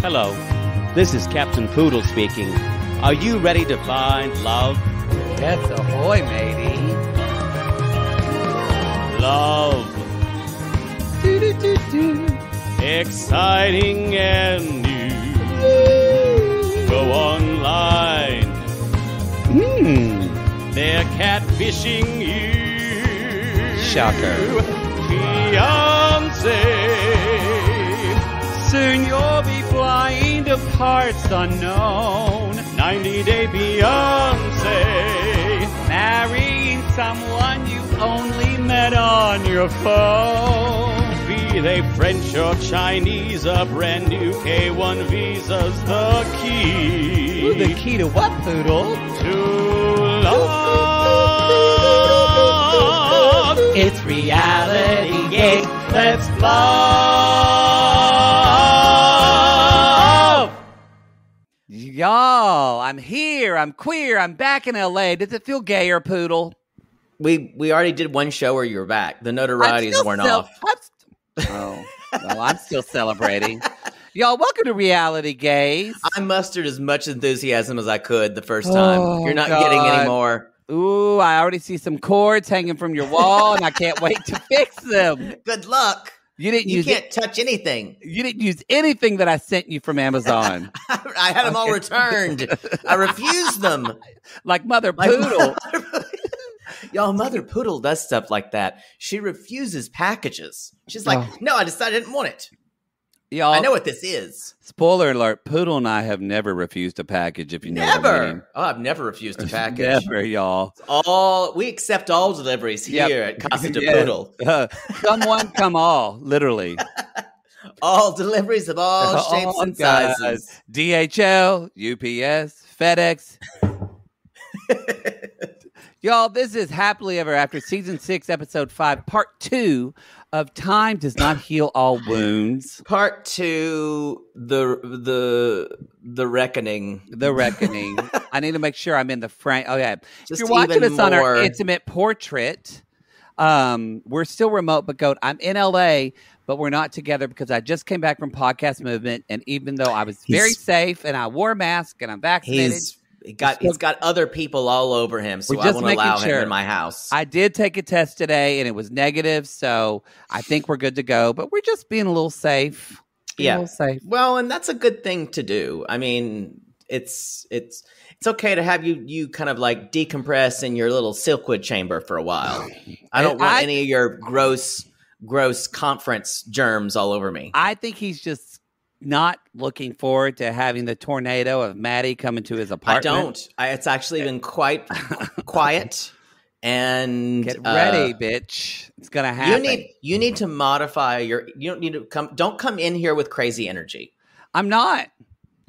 Hello, this is Captain Poodle speaking. Are you ready to find love? Yes, ahoy, matey. Love. Exciting and new. Go online. They're catfishing you. Shocker. Fiance. Soon you'll be flying to parts unknown. 90-day fiance. Marrying someone you only met on your phone. Be they French or Chinese, a brand new K1 visa's the key. Ooh, the key to what, Poodle? To love. It's reality game. Let's love. Y'all, I'm here. I'm queer. I'm back in LA. Does it feel gayer, Poodle? We already did one show where you were back. The notoriety is worn off. Well, I'm still celebrating. Y'all, welcome to Reality Gaze. I mustered as much enthusiasm as I could the first time. You're not getting any more. Ooh, I already see some cords hanging from your wall, and I can't wait to fix them. Good luck. You can't touch anything. You didn't use anything that I sent you from Amazon. I had them all returned. I refused them. Like Mother Poodle. Y'all, Mother Poodle does stuff like that. She refuses packages. She's like, no, I decided I didn't want it. Y'all, I know what this is. Spoiler alert, Poodle and I have never refused a package, if you know what I mean. Oh, I've never refused a package. Never, y'all. We accept all deliveries here at Casa de Poodle. Come one, come all, literally. All deliveries of all shapes and sizes. DHL, UPS, FedEx. Y'all, this is Happily Ever After, Season 6, Episode 5, Part 2 of Time Does Not Heal All Wounds. Part 2, the Reckoning. The Reckoning. I need to make sure I'm in the frame. Okay. Just if you're watching us on our more... intimate portrait, we're still remote, but I'm in LA, but we're not together because I just came back from Podcast Movement, and even though I was very safe and I wore a mask and I'm vaccinated... He's got other people all over him, so I won't allow him in my house. I did take a test today, and it was negative, so I think we're good to go. But we're just being a little safe. A little safe. Well, and that's a good thing to do. I mean, it's okay to have you kind of like decompress in your little Silkwood chamber for a while. I don't want any of your gross conference germs all over me. I think he's just not looking forward to having the tornado of Maddie come into his apartment. I don't. It's actually been quite quiet. And get ready, bitch. It's gonna happen. You need to modify your. You don't need to come. Don't come in here with crazy energy. I'm not.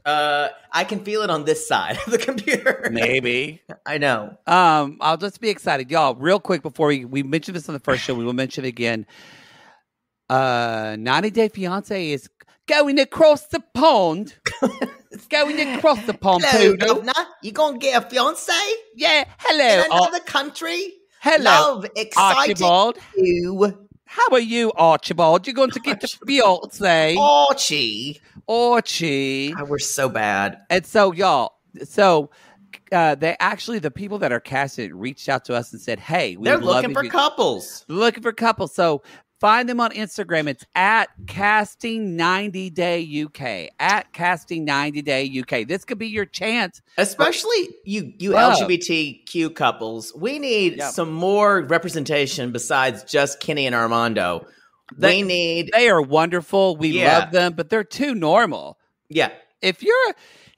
I can feel it on this side of the computer. Maybe. I know. I'll just be excited, y'all. Real quick before we mentioned this on the first show, we will mention it again. 90-Day Fiance is going across the pond. It's going across the pond, hello, Poodle. Governor. You gonna get a fiance? Yeah, hello. In another country? Hello, love, exciting Archibald. You. How are you, Archibald? You're going to get the fiance. Archie. We're so bad. And so, y'all, they actually, the people that are casting reached out to us and said, hey, they're looking for couples. Looking for couples. So find them on Instagram. It's at Casting 90-Day UK. At Casting 90-Day UK. This could be your chance. Especially you LGBTQ couples. We need some more representation besides just Kenny and Armando. They are wonderful. We love them, but they're too normal. Yeah. I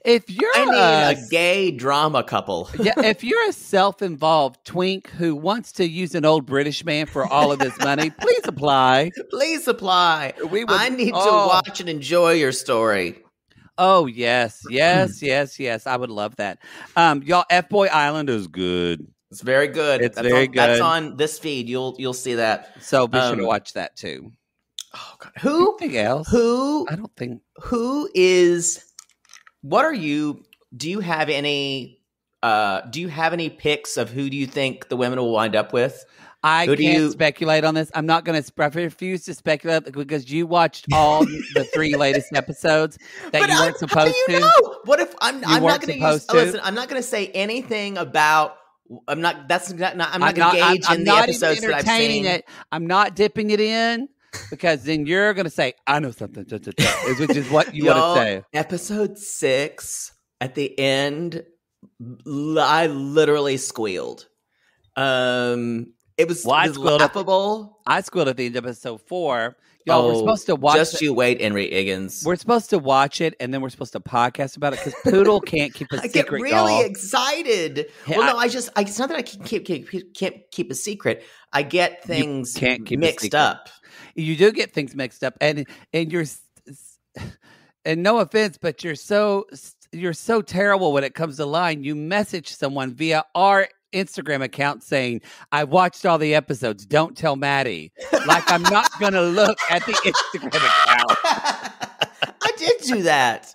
need a gay drama couple. If you're a self-involved twink who wants to use an old British man for all of this money, please apply. Please apply. I need to watch and enjoy your story. Oh, yes. I would love that. Y'all, F-Boy Island is good. It's very good. That's very good. That's on this feed. You'll see that. So be sure to watch that too. Oh God. Anything else? I don't think. Who is? What are you? Do you have any? Do you have any picks of who do you think the women will wind up with? I can't speculate on this. I'm not going to. I refuse to speculate because you watched all the 3 latest episodes that you weren't supposed to. Know? What if I'm not going to use? Listen, I'm not going to say anything about. I'm not. That's not. I'm not going to gauge in the episodes that I've seen. It. I'm not dipping it in because then you're going to say, "I know something," which is what you want to say. Episode 6 at the end, I literally squealed. It was laughable. I squealed at the end of episode 4. Y'all, we're supposed to watch Just you wait, Henry Higgins. We're supposed to watch it, and then we're supposed to podcast about it because Poodle can't keep a secret. I get really excited. Well, no, it's not that I can't keep a secret. I get things mixed up. You do get things mixed up, and you're, and no offense, but you're so terrible when it comes to lying. You message someone via our Instagram account saying, "I watched all the episodes. Don't tell Maddie." Like I'm not gonna look at the Instagram account. I did do that.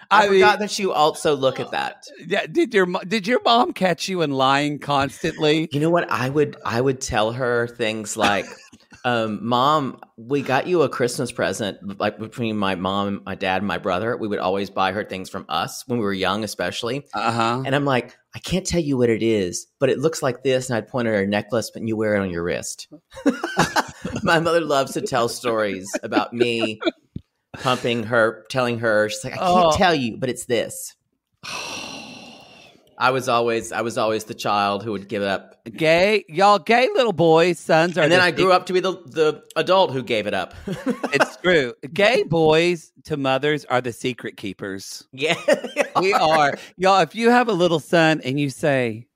I forgot that you also look at that. Yeah. Did your mom catch you in lying constantly? You know what? I would tell her things like, "Mom, we got you a Christmas present." Like between my mom, my dad, and my brother, we would always buy her things from us when we were young, especially. And I'm like, "I can't tell you what it is, but it looks like this." And I'd point at her necklace, but you wear it on your wrist. My mother loves to tell stories about me pumping her, telling her, she's like, "I can't tell you, but it's this." I was always the child who would give it up. Gay little boys, sons are. And then I grew up to be the adult who gave it up. It's true. Gay boys to mothers are the secret keepers. Yeah, we are. Y'all, if you have a little son and you say,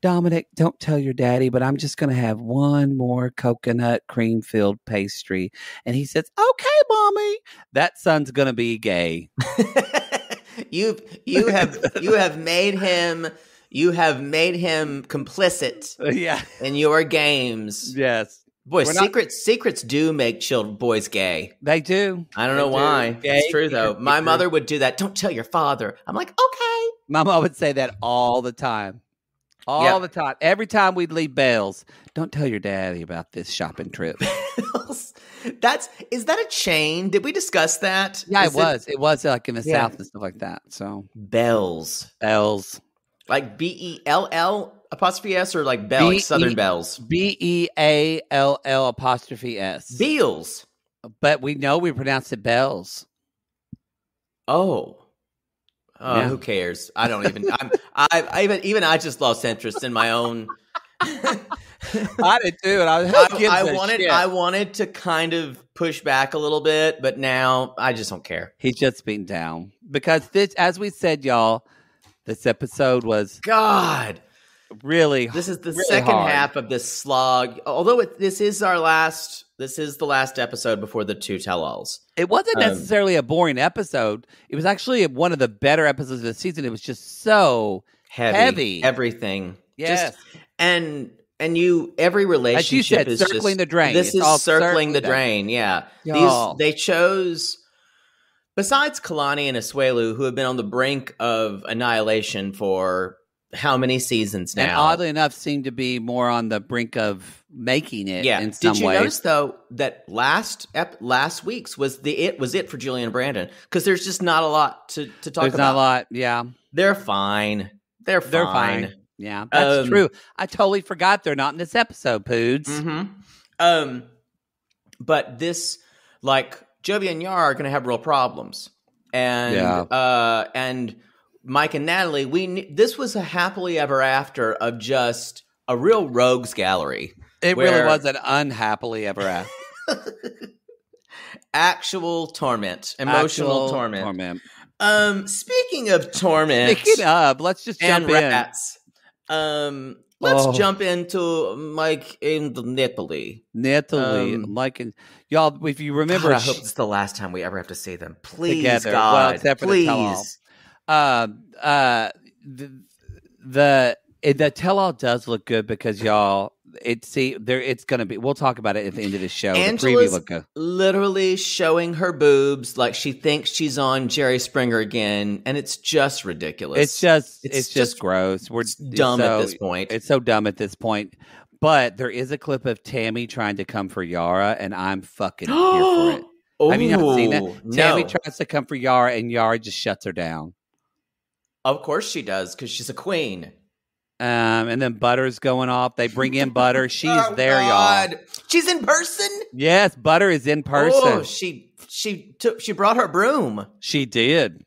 "Dominic, don't tell your daddy, but I'm just going to have one more coconut cream filled pastry," and he says, "Okay, mommy," that son's going to be gay. You have made him complicit in your games. Yes. Boy, secrets do make boys gay. They do. I don't know why. It's true though. My mother would do that. "Don't tell your father." I'm like, "Okay." My mom would say that all the time. All the time. Every time we'd leave Bell's, "Don't tell your daddy about this shopping trip." Is that a chain? Did we discuss that? Yeah, it was. It was like in the South and stuff like that. So Bell's. Like BELL''s or like Bell, like Southern Bells? BEALL''s. Beals. But we know we pronounce it Bells. Oh, who cares? I don't even. I just lost interest in my own. I did too, and I wanted to kind of push back a little bit, but now I just don't care. He's just being down because this, as we said, y'all, this episode was really. This is the really second hard. half of this slog. Although this is the last episode before the 2 tell-alls. It wasn't necessarily a boring episode. It was actually one of the better episodes of the season. It was just so heavy. Everything. Yes. Every relationship, as you said, is circling the drain. This is circling the drain. Yeah. They chose, besides Kalani and Asuelu, who have been on the brink of annihilation for how many seasons now? And oddly enough, seem to be more on the brink of making it. Yeah. In some Did you ways. notice though that last week's was it for Julian and Brandon? Because there's just not a lot to talk about. There's not a lot. Yeah. They're fine. They're fine. Yeah, that's true. I totally forgot they're not in this episode, Poods. Mm-hmm. But this, like, Jovi and Yara are going to have real problems. And Mike and Natalie, this was a happily ever after of just a real rogues gallery. It really was an unhappily ever after. Actual torment. Emotional torment. Speaking of torment. Let's just jump in. Rats. Let's jump into Mike and Natalie. Mike and y'all. If you remember, God, I hope it's the last time we ever have to see them. Please, together. God, well, except for please. The tell-all does look good because y'all. It's going to be. We'll talk about it at the end of the show. Angela's literally showing her boobs like she thinks she's on Jerry Springer again, and it's just ridiculous. It's just gross. It's dumb at this point. It's so dumb at this point. But there is a clip of Tammy trying to come for Yara, and I'm fucking here for it. Have you not seen it? No. Tammy tries to come for Yara, and Yara just shuts her down. Of course she does, because she's a queen. And then Butter's going off. They bring in Butter. She's there, God. y'all. She's in person? Yes, Butter is in person. Oh, she brought her broom. She did.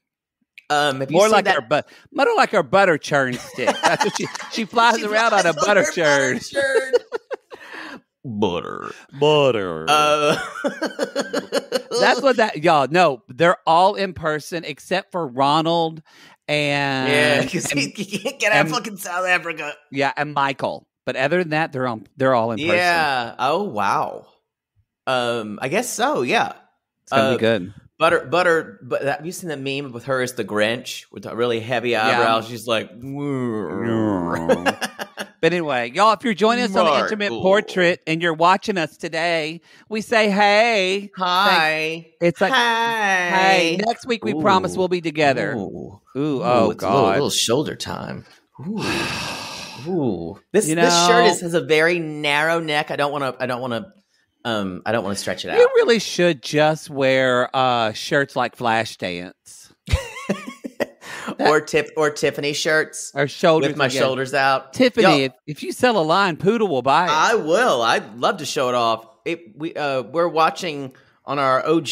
Have you More seen like that? more like her butter churn stick. That's what she flies around on a butter churn. Butter. That's what that y'all. No, they're all in person except for Ronald and because he can't get out of fucking South Africa. Yeah, and Michael. But other than that, they're all in person. Yeah. Oh wow. I guess so. Yeah. It's gonna be good. Butter. But have you seen the meme with her as the Grinch with the really heavy eyebrows? Yeah. She's like. But anyway, y'all, if you're joining us on the Intimate Portrait and you're watching us today, we say hey. Hi. It's like hi. Hey. Next week we promise we'll be together. Ooh. Oh it's God. A little shoulder time. Ooh. This shirt has a very narrow neck. I don't want to stretch it out. You really should just wear shirts like Flashdance. Or Tiffany shirts. Or shoulders with my shoulders out. Tiffany, if you sell a line, Poodle will buy it. I will. I'd love to show it off. We're watching on our OG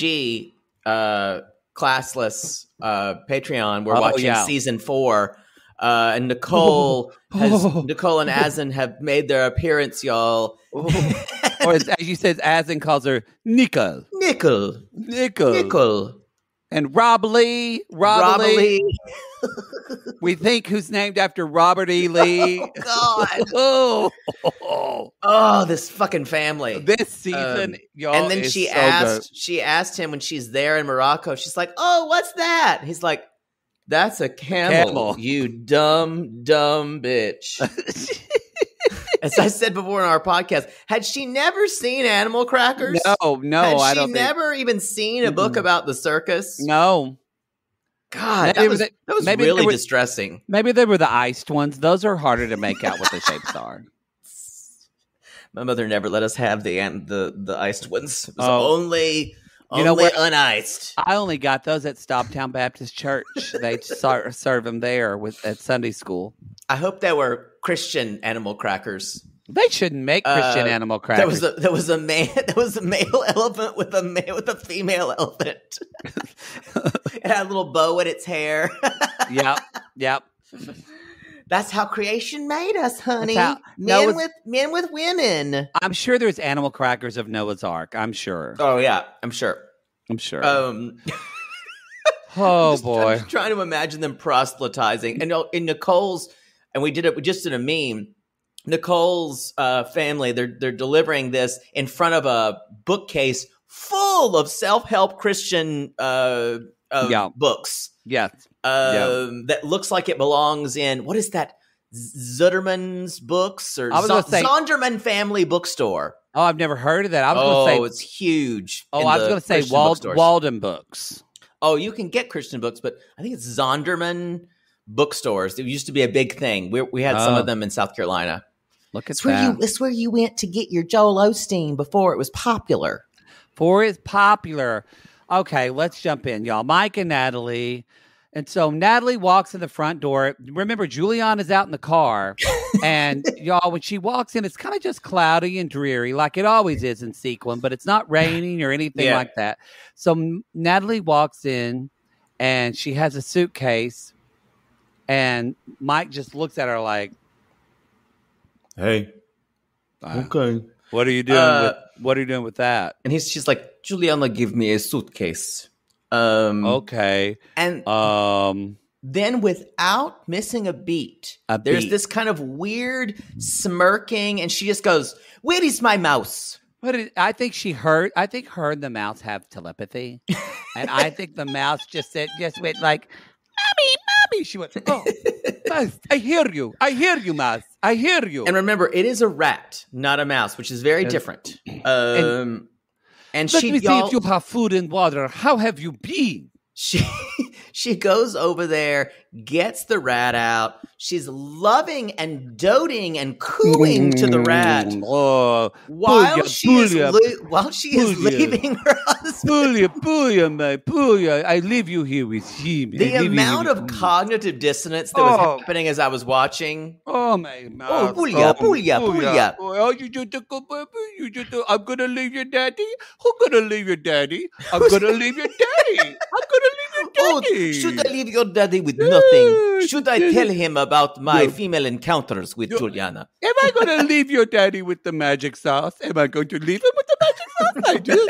classless Patreon. We're watching season 4. And Nicole and Asin have made their appearance, y'all. Or as you said, Asin calls her Nicole. And Rob Lee. We think who's named after Robert E. Lee. Oh, God. Oh, this fucking family. This season, y'all. And then she asked him when she's there in Morocco, she's like, oh, what's that? He's like, that's a camel. You dumb bitch. As I said before in our podcast, had she never seen Animal Crackers? No, I don't think. Had she never even seen a book about the circus? No. God, that was really distressing. Maybe they were the iced ones. Those are harder to make out what the shapes are. My mother never let us have the iced ones. It was only uniced. I only got those at Stoptown Baptist Church. They serve them there at Sunday school. I hope they were Christian animal crackers. They shouldn't make Christian animal crackers. There was a male elephant with a female elephant. It had a little bow in its hair. Yep. That's how creation made us, honey. Men with women. I'm sure there's animal crackers of Noah's Ark. I'm sure. Oh yeah, I'm sure. Oh boy! I'm just trying to imagine them proselytizing. And in Nicole's, and we just did a meme. Nicole's family, they're delivering this in front of a bookcase full of self-help Christian books. Yes. That looks like it belongs in, what is that? Zuderman's Books or Zonderman Family Bookstore. Oh, I've never heard of that. I was going to say it's huge. Oh, I was going to say Walden Books. Oh, you can get Christian books, but I think it's Zonderman bookstores. It used to be a big thing. We had some of them in South Carolina. Look at that. It's where you went to get your Joel Osteen before it was popular. Okay, let's jump in, y'all. Mike and Natalie. And so Natalie walks in the front door. Remember, Juliana's out in the car. And y'all, when she walks in, it's kind of just cloudy and dreary, like it always is in Sequin, but it's not raining or anything like that. So Natalie walks in, and she has a suitcase. And Mike just looks at her like, "Hey, okay, what are you doing with that?" And she's like, "Juliana, give me a suitcase." Okay. And then without missing a beat, there's this kind of weird smirking, and she just goes, "Where is my mouse?" I think her and the mouse have telepathy. And I think the mouse just went like, "Mommy." She went, "Oh, mouse, I hear you, mouse. I hear you." And remember, it is a rat, not a mouse, which is very different. And let me see if you have food and water. How have you been? She She goes over there, gets the rat out. She's loving and doting and cooing to the rat while she is leaving her husband. Puglia, I leave you here with him. The amount of cognitive dissonance that was happening as I was watching. Oh my God! Puglia. I'm gonna leave your daddy. Who's gonna leave your daddy? I'm gonna leave your daddy. Should I leave your daddy with nothing? Should I tell him about my female encounters with Juliana? Am I going to leave your daddy with the magic sauce? Am I going to leave him with the magic sauce? I do.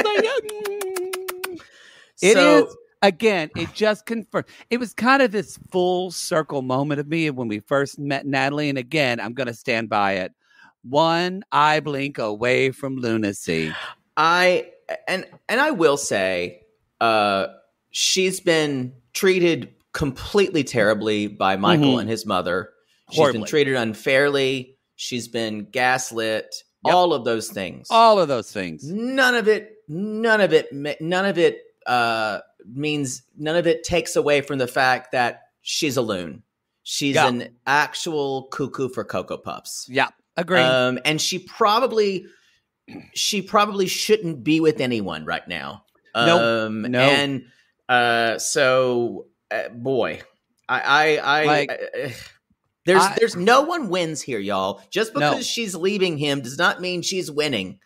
It is, again, it just confirmed. It was kind of this full circle moment of me when we first met Natalie. And again, I'm going to stand by it. One eye blink away from lunacy. I will say, she's been treated completely terribly by Michael and his mother. She's been treated unfairly. She's been gaslit. Yep. All of those things. None of it takes away from the fact that she's a loon. She's an actual cuckoo for Cocoa Puffs. Yeah, agree. And she probably shouldn't be with anyone right now. No. And boy, there's no one wins here, y'all. Just because she's leaving him does not mean she's winning.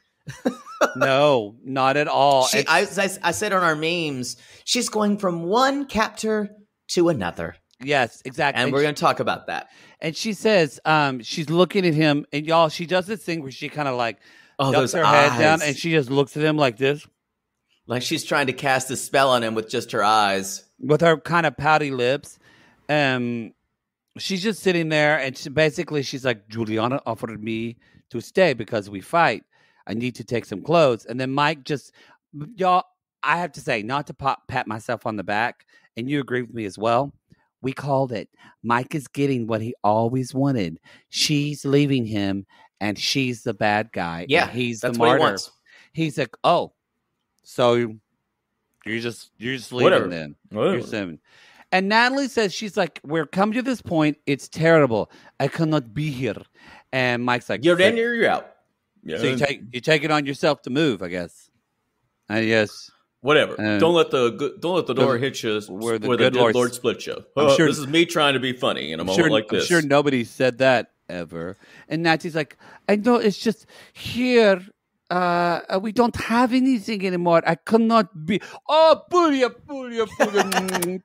No, not at all. I said on our memes, she's going from one captor to another. Yes, exactly. And we're going to talk about that. And she says, she's looking at him, and y'all, she does this thing where she kind of like ducks her head down, and she just looks at him like this. Like she's trying to cast a spell on him with just her eyes. With her kind of pouty lips. She's just sitting there, and she's like, Juliana offered me to stay because we fight. I need to take some clothes. And then Mike y'all, I have to say, not to pat myself on the back, and you agree with me as well. We called it. Mike is getting what he always wanted. She's leaving him, and she's the bad guy. Yeah, and he's that's the martyr. What he wants. He's like, oh, so you're just leaving then. You're assuming. And Natalie says, she's like, we're coming to this point. It's terrible. I cannot be here. And Mike's like, you're in or you're out. Yeah. So you take it on yourself to move, I guess. Yes. Whatever. Don't let the door hit you where the good Lord split you. This is me trying to be funny in a moment like this. I'm sure nobody said that ever. And Natalie's like, I know, it's just here. We don't have anything anymore. I cannot be. Oh, Puglia.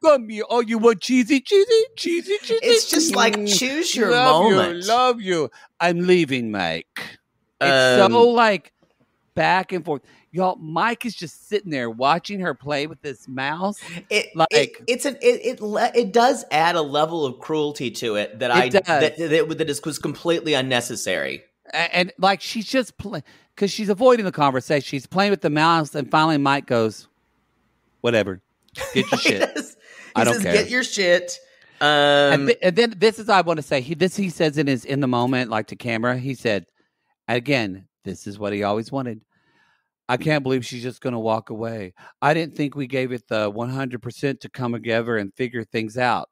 Come here. Oh, you want cheesy? It's just like choose your moment. Love you. I'm leaving, Mike. It's so like back and forth. Y'all, Mike is just sitting there watching her play with this mouse. It does add a level of cruelty to it that was completely unnecessary. And like she's just playing because she's avoiding the conversation. She's playing with the mouse, and finally Mike goes, "Whatever, get your shit." I don't care. Get your shit. And then this is I want to say. He says in the moment, like to camera. He said, again, this is what he always wanted. I can't believe she's just going to walk away. I didn't think we gave it the 100% to come together and figure things out.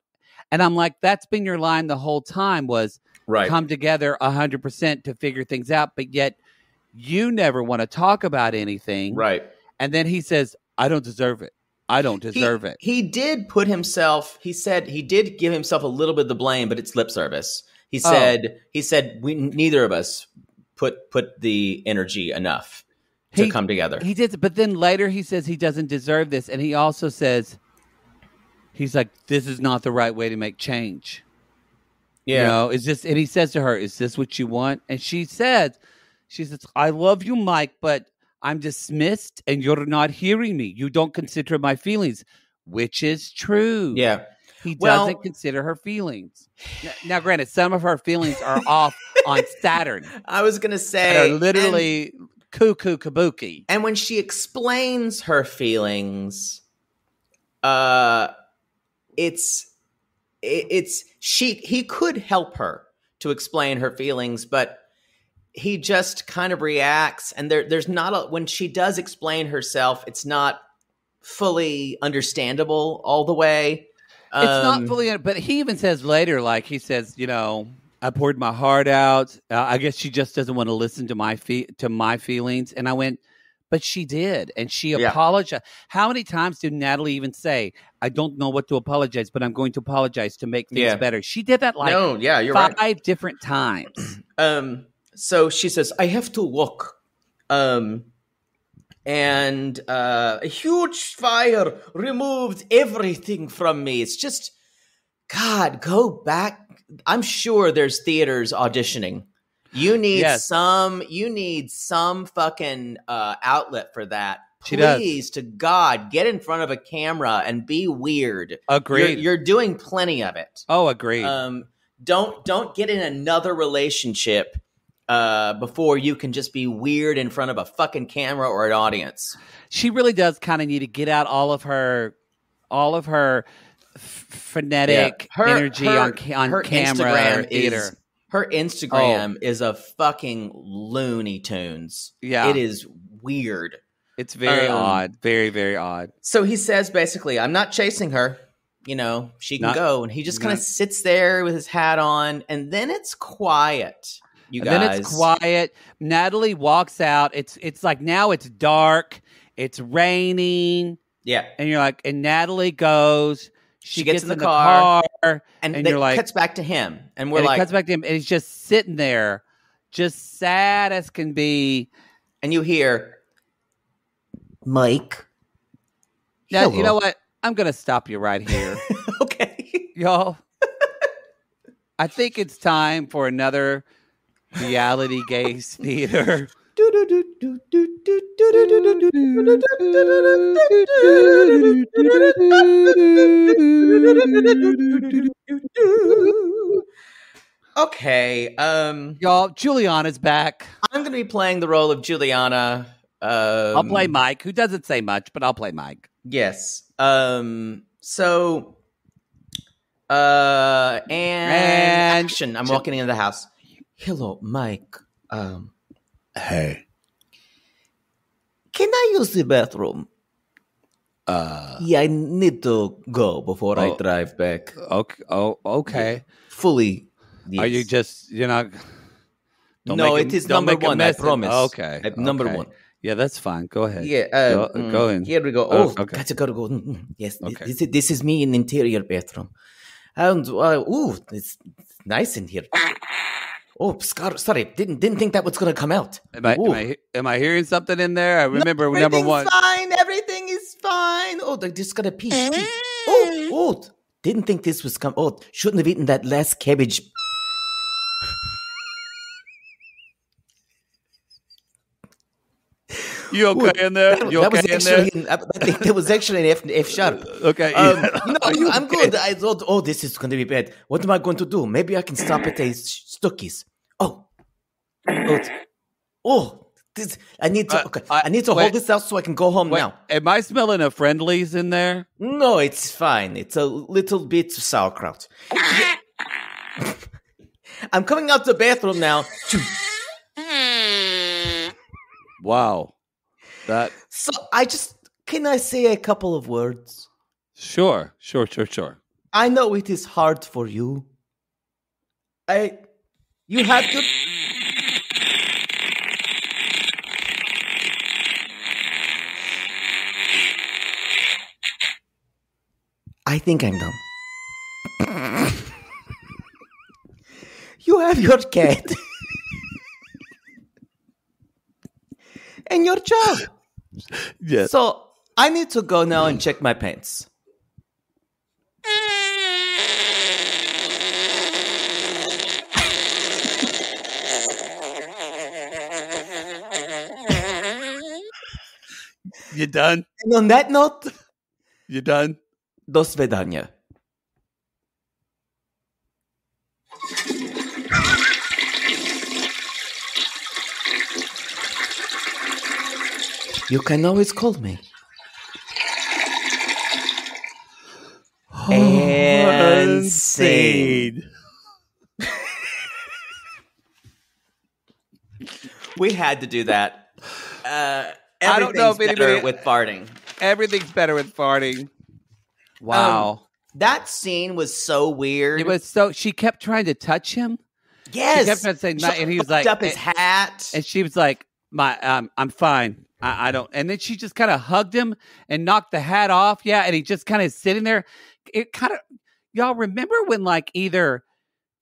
And I'm like, that's been your line the whole time was come together 100% to figure things out. But yet you never want to talk about anything. Right. And then he says, I don't deserve it. I don't deserve it. He did put himself, he said he did give himself a little bit of the blame, but it's lip service. He said we neither of us put the energy enough to come together. He did, but then later he says he doesn't deserve this, and he also says he's like, this is not the right way to make change. Yeah, you know, is this? And he says to her, "Is this what you want?" And she says, "I love you, Mike, but I'm dismissed, and you're not hearing me. You don't consider my feelings," which is true. Yeah, he doesn't consider her feelings. Now, granted, some of her feelings are off on Saturn. I was going to say, are literally cuckoo kabuki. And when she explains her feelings, he could help her to explain her feelings, but he just kind of reacts. And there's not when she does explain herself, it's not fully understandable all the way. It's not fully, but he even says later, like he says, I poured my heart out. I guess she just doesn't want to listen to my feelings. And I went, but she did, and she apologized. How many times did Natalie even say, "I don't know what to apologize, but I'm going to apologize to make things better"? She did that you're 5 right. different times. So she says, "I have to walk." And a huge fire removed everything from me. It's just, God, go back. I'm sure there's theaters auditioning. You need some fucking outlet for that. Please, to God, get in front of a camera and be weird. Agreed. You're doing plenty of it. Oh, agreed. Don't get in another relationship before you can just be weird in front of a fucking camera or an audience. She really does kind of need to get out all of her frenetic energy on camera. Instagram theater. Her Instagram is a fucking Looney Tunes. Yeah. It is weird. It's very odd. Very, very odd. So he says, basically, I'm not chasing her. She can go. And he just kind of sits there with his hat on. And then it's quiet, you guys. Then it's quiet. Natalie walks out. It's like now it's dark. It's raining. Yeah. And you're like, and Natalie goes. She gets in the car, and you're like, cuts back to him, and it cuts back to him, and he's just sitting there, just sad as can be. And you hear, Mike. Now, you know what? I'm gonna stop you right here. Okay, y'all. I think it's time for another reality gaze theater. Okay, y'all, Juliana's back. I'm going to be playing the role of Juliana. I'll play Mike, who doesn't say much, but I'll play Mike. Yes. And action. I'm walking into the house. Hello, Mike. Hey. Can I use the bathroom? I need to go before I drive back. Okay. Okay. Fully. Yes. Are you just, No, it is number one, I promise. Okay. Number one. Yeah, that's fine. Go ahead. Yeah. Go in. Here we go. Okay. Gotta go. Yes. Okay. This is me in interior bathroom. And, it's nice in here. Oh, sorry. Didn't think that was going to come out. Am I hearing something in there? I remember number one. Fine. Everything is fine. Oh, they're just going to pee. Oh, didn't think this was come. Oh, shouldn't have eaten that last cabbage. You okay in there? You okay in there? I think that was actually an F sharp. Okay. I'm good. I thought, this is going to be bad. What am I going to do? Maybe I can stop at a Stuckies. I need to hold this out so I can go home now. Am I smelling a Friendlies in there? No, it's fine. It's a little bit of sauerkraut. I'm coming out the bathroom now. Wow. So can I say a couple of words? Sure. I know it is hard for you. You have to. I think I'm done. You have your cat and your job. Yes. So I need to go now and check my pants. You done? And on that note, you done? Do svidania. You can always call me. And scene. We had to do that. Everything's better with farting. Everything's better with farting. Wow. That scene was so weird. It was so. She kept trying to touch him. Yes. She kept trying to say, no, and he was like, up his hat, and she was like, I'm fine. I don't. And then she just kind of hugged him and knocked the hat off. Yeah, and he just kind of sitting there. It kind of, y'all remember when like either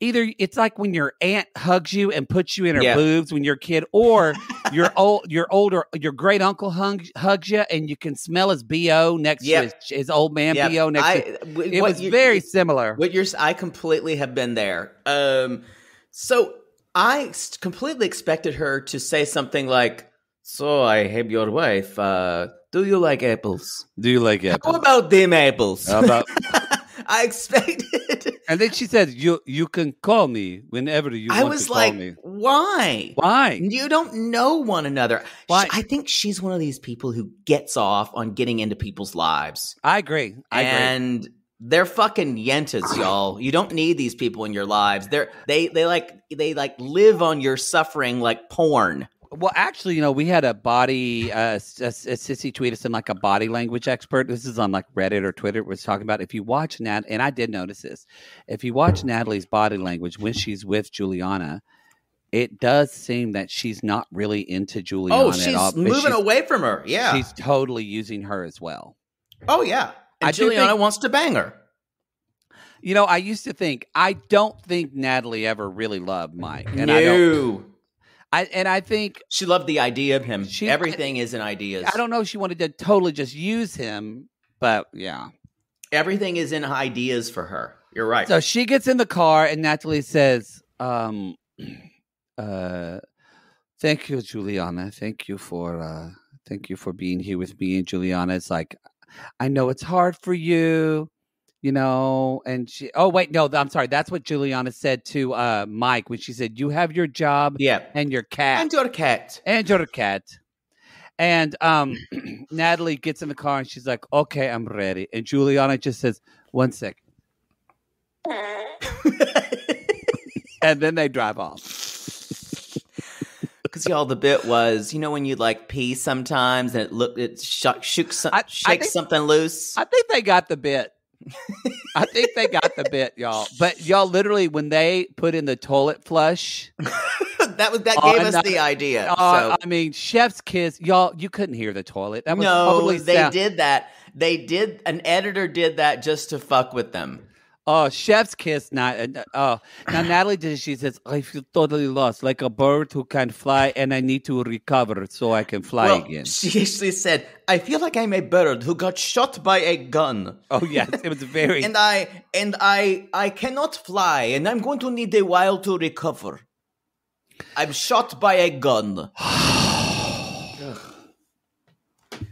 it's like when your aunt hugs you and puts you in her boobs when you're a kid, or your older your great uncle hugs you and you can smell his BO next to his old man BO next to it. Was very similar. I completely have been there. So I completely expected her to say something like, "So I have your wife. Do you like apples? Do you like apples? How about them apples? How about?" I expected. And then she said, "You can call me whenever you want to call me." Why? Why? You don't know one another. Why? I think she's one of these people who gets off on getting into people's lives. I agree. And they're fucking yentas, y'all. You don't need these people in your lives. They live on your suffering like porn. Well, actually, we had a body, a sissy tweet us in like a body language expert. This is on like Reddit or Twitter. Was talking about if you watch and I did notice this. If you watch Natalie's body language when she's with Juliana, it does seem that she's not really into Juliana at all. She's moving away from her. Yeah, she's totally using her as well. Oh yeah, and Juliana wants to bang her. I used to think I don't think Natalie ever really loved Mike, and no. I think she loved the idea of him. Everything is in ideas. I don't know if she wanted to totally just use him, but yeah. Everything is in ideas for her. You're right. So she gets in the car and Natalie says, thank you, Juliana. Thank you for being here with me. And Juliana is like, I know it's hard for you. And she, oh, wait, no, I'm sorry. That's what Juliana said to Mike when she said, you have your job and your cat. And your cat. And your cat. And Natalie gets in the car and she's like, okay, I'm ready. And Juliana just says, 1 sec. And then they drive off. Because y'all, the bit was, when you like pee sometimes and it shakes something loose. I think they got the bit. I think they got the bit, y'all. But y'all, literally, when they put in the toilet flush, that gave us the idea. I mean, chef's kiss, y'all. You couldn't hear the toilet. That was totally they did that. An editor did that just to fuck with them. Oh, chef's kiss. Now Natalie did. She says, I feel totally lost, like a bird who can't fly, and I need to recover so I can fly again. She actually said, I feel like I'm a bird who got shot by a gun. Oh yes, it was very. and I cannot fly, and I'm going to need a while to recover. I'm shot by a gun.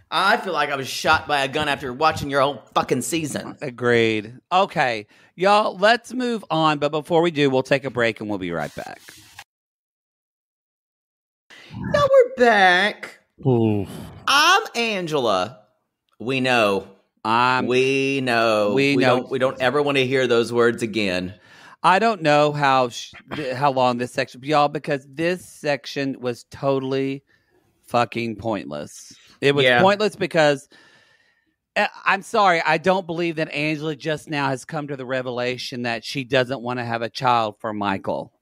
I feel like I was shot by a gun after watching your whole fucking season. Agreed. Okay, y'all, let's move on. But before we do, we'll take a break and we'll be right back. Now we're back. Ooh. I'm Angela. We know. We know. We don't ever want to hear those words again. I don't know how long this section, y'all, because this section was totally fucking pointless. It was pointless because I'm sorry. I don't believe that Angela just now has come to the revelation that she doesn't want to have a child for Michael.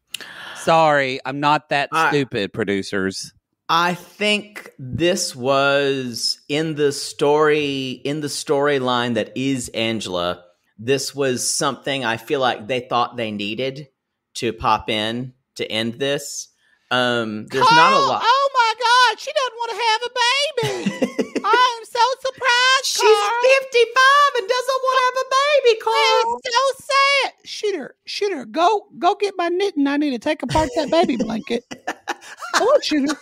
Sorry, I'm not that stupid, producers. I think this was in the storyline that is Angela. This was something I feel like they thought they needed to pop in to end this. There's not a lot. Oh my God, she doesn't want to have a baby. I'm so surprised. She's 55 and doesn't want to have a baby, Carl. It's so sad. Shooter, go get my knitting. I need to take apart that baby blanket. Come on, Shooter.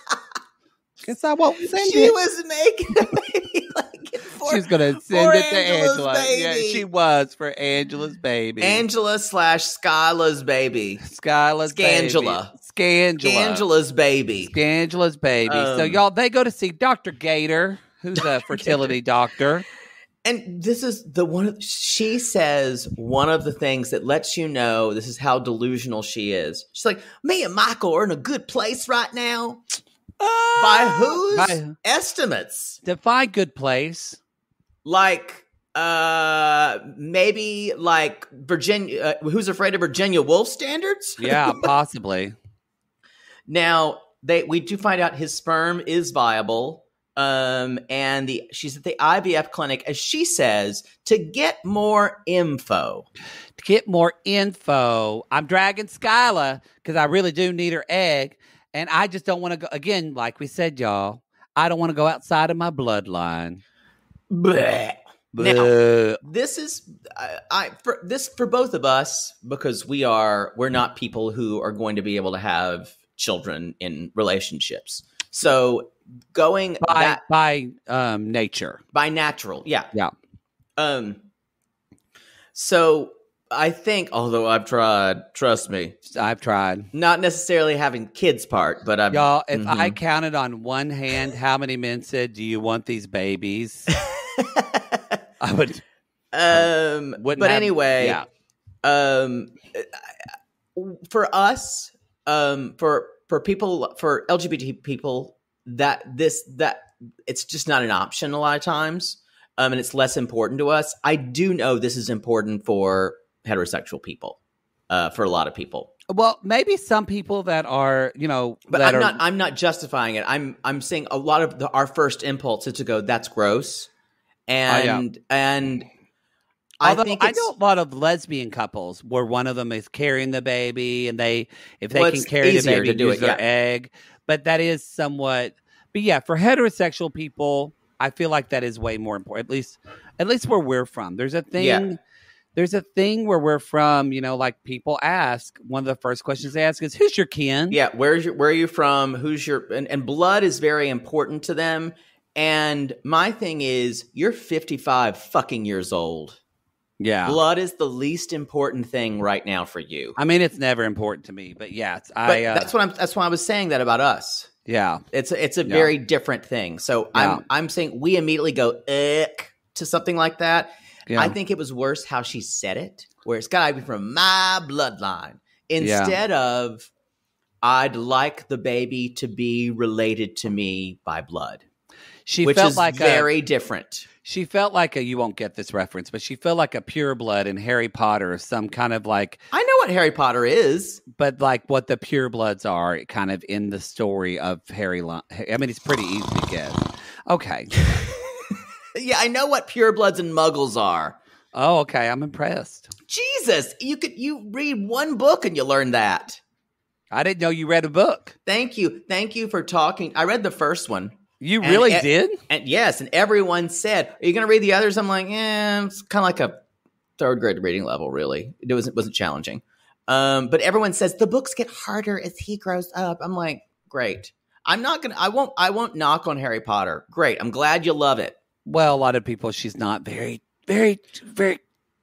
Guess I won't send it. She was making a baby blanket She's going to send it to Angela. Baby. Yeah, she was for Angela's baby. Angela/Skyla's baby. Skyla's Scangela. baby. Scangela. Angela's baby. Scangela's baby. So y'all, they go to see Dr. Gator, who's a fertility doctor. And this is she says one of the things that lets you know this is how delusional she is. She's like, me and Michael are in a good place right now. By whose estimates? Define good place. Like Maybe like Virginia. Who's Afraid of Virginia Woolf standards? Yeah, possibly. Now we do find out his sperm is viable. And she's at the IVF clinic, as she says, to get more info. To get more info, I'm dragging Skyla because I really do need her egg, and I just don't want to go again. Like we said, y'all, I don't want to go outside of my bloodline. Blech. Now, this is for both of us, because we're not people who are going to be able to have children in relationships. So going by nature, by natural, yeah. So I think, although I've tried, trust me, I've tried. Not necessarily having kids part, but y'all. If I counted on one hand how many men said, "Do you want these babies?" I would. But anyway, yeah. For us, for people, for LGBT people, that it's just not an option a lot of times, and it's less important to us. I do know this is important for heterosexual people, for a lot of people. Well, maybe some people that are, but I'm not justifying it. I'm saying a lot of our first impulse is to go, that's gross. And although I know a lot of lesbian couples where one of them is carrying the baby, and if they can carry the baby, use their egg. But that is somewhat. But yeah, for heterosexual people, I feel like that is way more important. At least where we're from, there's a thing. Yeah. There's a thing where we're from. Like people ask. One of the first questions they ask is, "Who's your kin?" Yeah, where are you from? Who's your and blood is very important to them. And my thing is, you're 55 fucking years old. Yeah. Blood is the least important thing right now for you. I mean, it's never important to me, but yeah, that's why I was saying that about us. Yeah. It's a very different thing. So I'm saying we immediately go to something like that. Yeah. I think it was worse how she said it, where it's got to be from my bloodline instead of I'd like the baby to be related to me by blood. Which felt is like very different. She felt like you won't get this reference, but she felt like a pureblood in Harry Potter, some kind of like. I know what Harry Potter is, but like what the purebloods are, kind of in the story of Harry. I mean, it's pretty easy to guess. Okay. Yeah, I know what purebloods and Muggles are. Oh, okay. I'm impressed. Jesus, you read one book and you learn that. I didn't know you read a book. Thank you for talking. I read the first one. You really did? And yes, and everyone said, "Are you going to read the others?" I'm like, it's kind of like a third grade reading level, really. It wasn't challenging. But everyone says the books get harder as he grows up. I'm like, great. I won't knock on Harry Potter. Great. I'm glad you love it. Well, a lot of people, she's not very, very, very,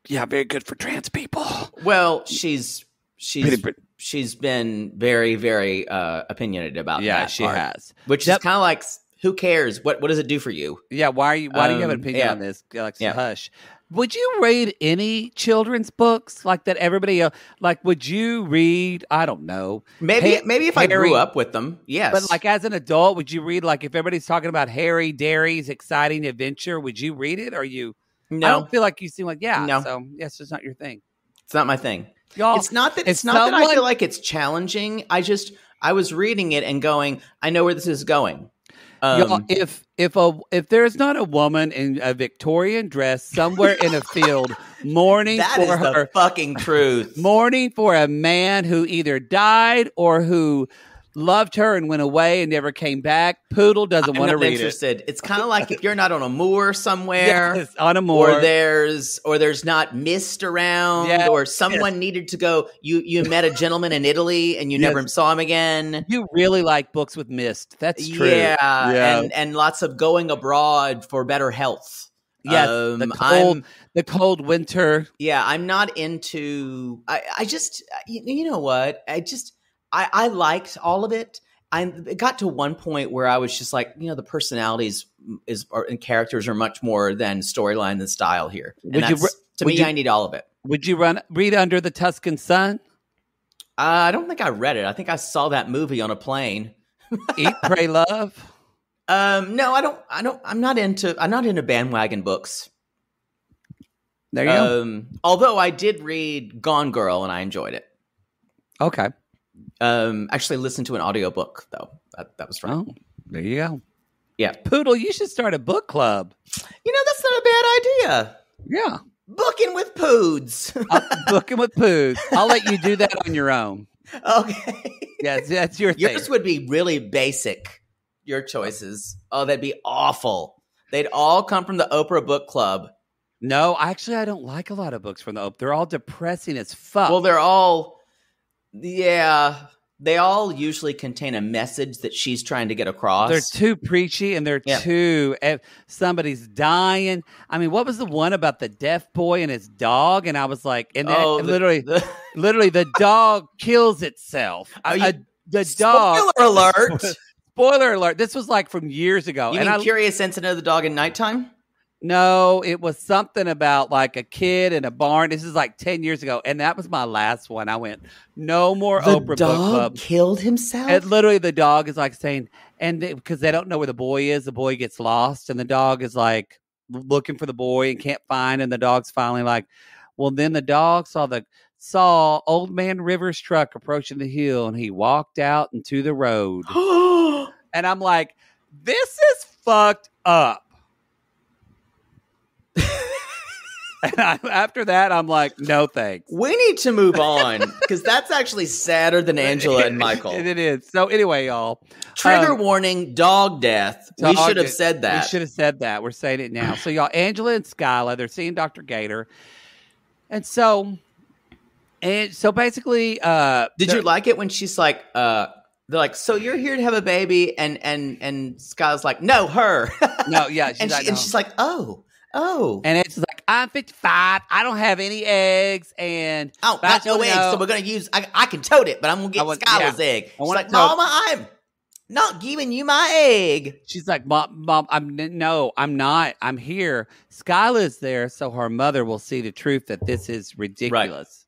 very good for trans people. Well, she's been very, very opinionated about that. Yeah, she has. Which is kind of like, who cares? What does it do for you? Yeah, why do you have an opinion on this? Alexis, hush. Would you read any children's books like that? Everybody, would you read? I don't know. Maybe if I grew up with them, yes. But like as an adult, would you read if everybody's talking about Harry Derry's exciting adventure? Would you read it? Or you? No, I don't feel like you seem like no. So yes, it's not your thing. It's not my thing. Y'all, it's not that I feel like it's challenging. I was reading it and going, I know where this is going. Y'all, if there's not a woman in a Victorian dress somewhere in a field mourning for her, the fucking truth, mourning for a man who either died or who loved her and went away and never came back, Poodle doesn't want to read it. It's kind of like if you're not on a moor somewhere, yes, on a moor, or there's not mist around, or someone needed to go. You met a gentleman in Italy and you never saw him again. You really like books with mist. That's true. Yeah. And lots of going abroad for better health. Yes, the cold winter. Yeah, I'm not into. I just you know what I liked all of it. It got to one point where I was just like, the personalities and characters are much more than storyline and style here. And I need all of it. Would you read Under the Tuscan Sun? I don't think I read it. I think I saw that movie on a plane. Eat, Pray, Love? No, I don't. I'm not into bandwagon books. There you go. Although I did read Gone Girl and I enjoyed it. Okay. Actually listened to an audiobook though. That was fun. Oh, there you go. Yeah. Poodle, you should start a book club. That's not a bad idea. Yeah. Booking with Poods. Booking with Poods. I'll let you do that on your own. Okay. Yeah, that's your thing. Yours would be really basic, your choices. Oh, that'd be awful. They'd all come from the Oprah Book Club. No, actually, I don't like a lot of books from the Oprah. They're all depressing as fuck. Well, they're all, yeah, they all usually contain a message that she's trying to get across. They're too preachy and they're too, somebody's dying. I mean, what was the one about the deaf boy and his dog? And I was like, and literally the dog kills itself. The dog. Spoiler alert. Spoiler alert. This was like from years ago. You mean Curious Incident of the Dog in Nighttime? No, it was something about like a kid in a barn. This is like 10 years ago. And that was my last one. I went, no more Oprah Book Club. Killed himself? And literally the dog is like saying, because they don't know where the boy is, the boy gets lost. And the dog is like looking for the boy and can't find. And the dog's finally like, well, then the dog saw Old Man River's truck approaching the hill. And he walked out into the road. And I'm like, this is fucked up. And after that, I'm like, no thanks. We need to move on because that's actually sadder than Angela and Michael. It is. So anyway, y'all. Trigger warning, dog death. We should have said that. We should have said that. We're saying it now. So y'all, Angela and Skyla, they're seeing Dr. Gator. And so basically. Did you like it when she's like, they're like, so you're here to have a baby? And Skyla's like, no, her. No, yeah. And she's like, oh. And it's like, I'm 55. I don't have any eggs. And got no eggs. So we're going to use, I can tote it, but I'm going to get Skylar's egg. She's like, Mama, I'm not giving you my egg. She's like, Mom, I'm not. I'm here. Skyla's there so her mother will see the truth that this is ridiculous.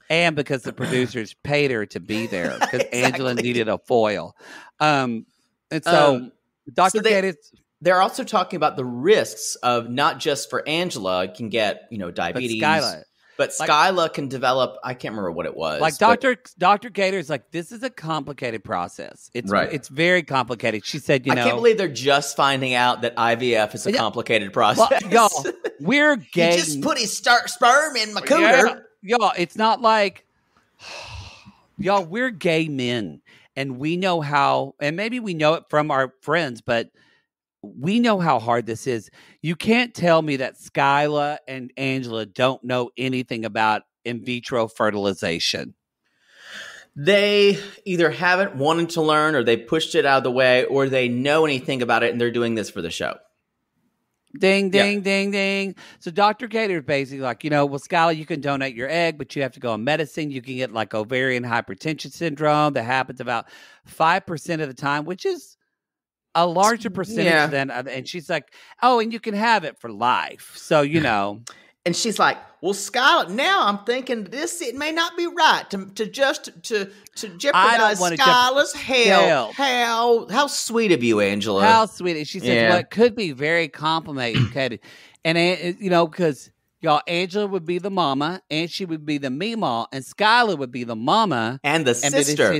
Right. And because the producers paid her to be there because exactly. Angela needed a foil. And so Dr. Gator's... They're also talking about the risks of not just for Angela can get, diabetes. But Skyla can develop, I can't remember what it was. Like Dr. Gator's like, this is a complicated process. It's very complicated. She said, I can't believe they're just finding out that IVF is a complicated process. Well, y'all, we're gay. He just put his sperm in my cooter. Y'all, it's not like, y'all, we're gay men. And we know how, and maybe we know it from our friends, but we know how hard this is. You can't tell me that Skyla and Angela don't know anything about in vitro fertilization. They either haven't wanted to learn or they pushed it out of the way or they know anything about it and they're doing this for the show. Ding, ding, ding, ding. So Dr. Gator's basically like, well, Skyla, you can donate your egg, but you have to go on medicine. You can get like ovarian hypertension syndrome that happens about 5% of the time, which is a larger percentage than, and she's like, oh, and you can have it for life. So, And she's like, well, Skyla, now I'm thinking it may not be right to jeopardize Skyla's health. How sweet of you, Angela. How sweet. She says, well, it could be very complicated. And, because y'all, Angela would be the mama, and she would be the meemaw, and Skyla would be the mama. And the sister.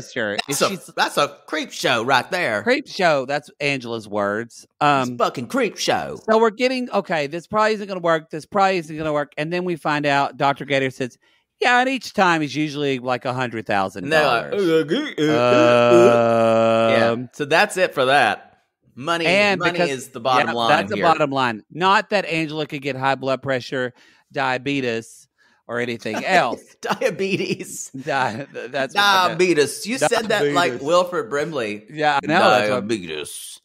That's a creep show right there. Creep show. That's Angela's words. It's fucking creep show. So we're getting, this probably isn't going to work. This probably isn't going to work. And then we find out Dr. Gator says, yeah, and each time is usually like $100,000. So that's it for that. Money is the bottom line. That's the bottom line. Not that Angela could get high blood pressure, diabetes, or anything else. Diabetes. That's diabetes. You said that like Wilford Brimley. Yeah, I know. Diabetes.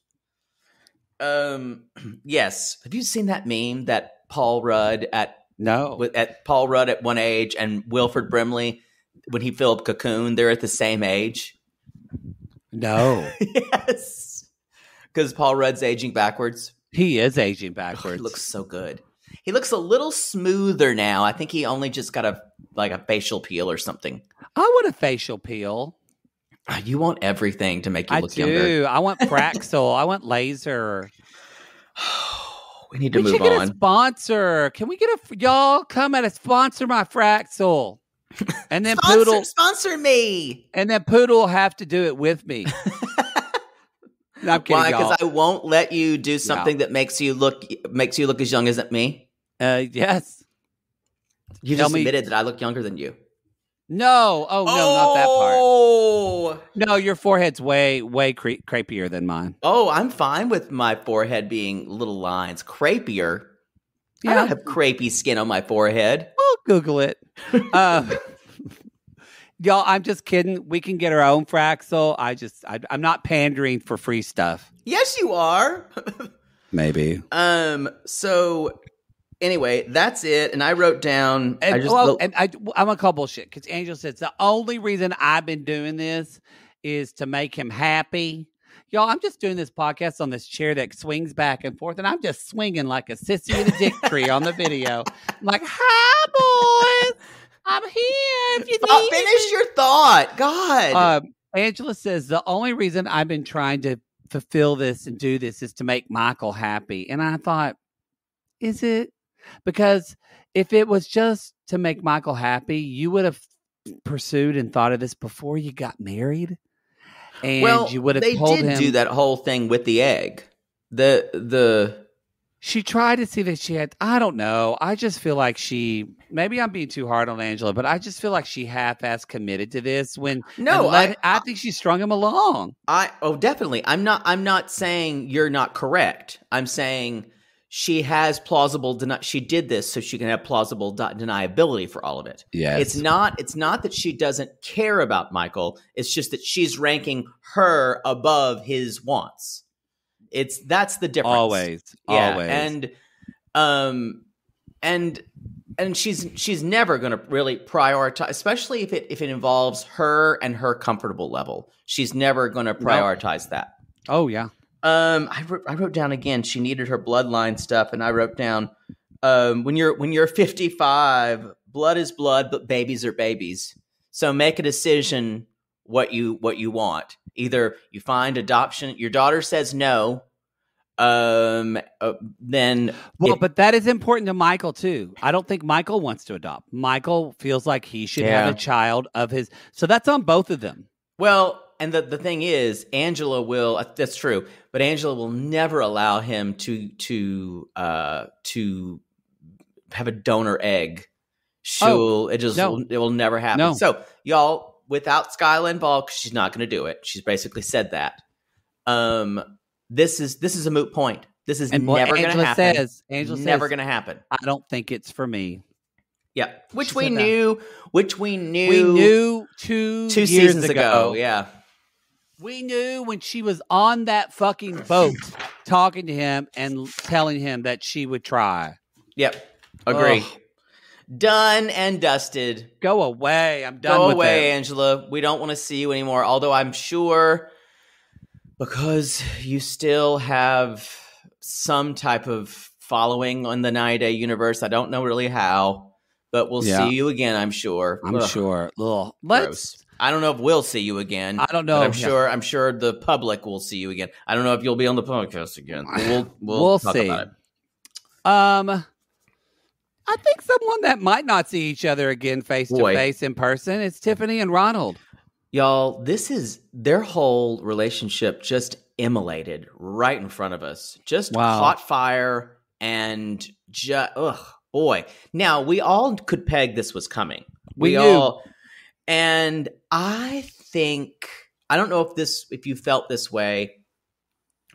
Yes. Have you seen that meme that Paul Rudd at one age and Wilford Brimley when he filled Cocoon, they're at the same age? No. Yes. Because Paul Rudd's aging backwards. He is aging backwards. He looks so good. He looks a little smoother now. I think he only just got a facial peel or something. I want a facial peel. You want everything to make you look younger. I do. I want Praxil. I want laser. We need to we move should get on. a sponsor. Can we get y'all come and sponsor my Fraxel? And then sponsor me. And then Poodle will have to do it with me. No, I'm kidding. Why? Because I won't let you do something that makes you look as young as me. Yes. You just admitted that I look younger than you. No. Oh, no, not that part. Oh. No, your forehead's way crepier than mine. Oh, I'm fine with my forehead being little lines. Crepier? Yeah. I don't have crepey skin on my forehead. I'll Google it. Y'all, I'm just kidding. We can get our own Fraxel. I'm not pandering for free stuff. Yes, you are. Maybe. So anyway, that's it. And I wrote down. I'm gonna call bullshit because Angel says the only reason I've been doing this is to make him happy. Y'all, I'm just doing this podcast on this chair that swings back and forth, and I'm just swinging like a sissy in a dick tree on the video. I'm like, hi, boys. I'm here. If you need finish your thought. God. Angela says the only reason I've been trying to fulfill this and do this is to make Michael happy. And I thought, is it? Because if it was just to make Michael happy, you would have pursued and thought of this before you got married. And you would have told him. They did do that whole thing with the egg. She tried to see that she had, I don't know. I just feel like maybe I'm being too hard on Angela, but I just feel like she half-ass committed to this I think she strung him along. Definitely. I'm not saying you're not correct. I'm saying she has she did this so she can have plausible deniability for all of it. Yes. It's not that she doesn't care about Michael. It's just that she's ranking her above his wants. That's the difference. Always. And she's never going to really prioritize, especially if it involves her and her comfortable level. She's never going to prioritize that. Oh yeah. I wrote down again. She needed her bloodline stuff, and I wrote down when you're 55, blood is blood, but babies are babies. So make a decision what you want. Either you find adoption, your daughter says no, but that is important to Michael too. I don't think Michael wants to adopt. Michael feels like he should have a child of his. So that's on both of them. Well, and the thing is, Angela will. That's true, but Angela will never allow him to have a donor egg. It will never happen. No. So y'all. Without Skyla involved, because she's not going to do it. She's basically said that. This is a moot point. This is never going to happen. Angela says, never going to happen. I don't think it's for me. Yeah, which we knew. We knew two seasons ago. Yeah, we knew when she was on that fucking boat talking to him and telling him that she would try. Yep, agree. Ugh. Done and dusted. Go away. I'm done with it. Go away, Angela. We don't want to see you anymore. Although I'm sure because you still have some type of following on the 90-Day universe. I don't know really how, but we'll see you again, I'm sure. I'm sure. Ugh. I don't know if we'll see you again. I don't know. But I'm sure the public will see you again. I don't know if you'll be on the podcast again. We'll talk see. About it. I think someone that might not see each other again face to face in person is Tiffany and Ronald. Y'all, this is their whole relationship just immolated right in front of us. Just caught fire and boy. Now, we all could peg this was coming. We knew. And I think, I don't know if you felt this way,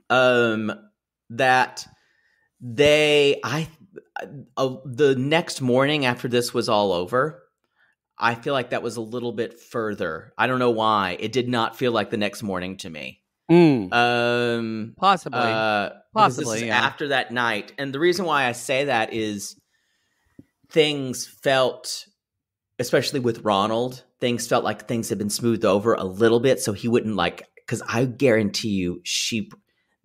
that the next morning after this was all over, I feel like that was a little bit further. I don't know why. It did not feel like the next morning to me. Possibly. Possibly. After that night. And the reason why I say that is things felt, especially with Ronald, things felt like things had been smoothed over a little bit. So he wouldn't because I guarantee you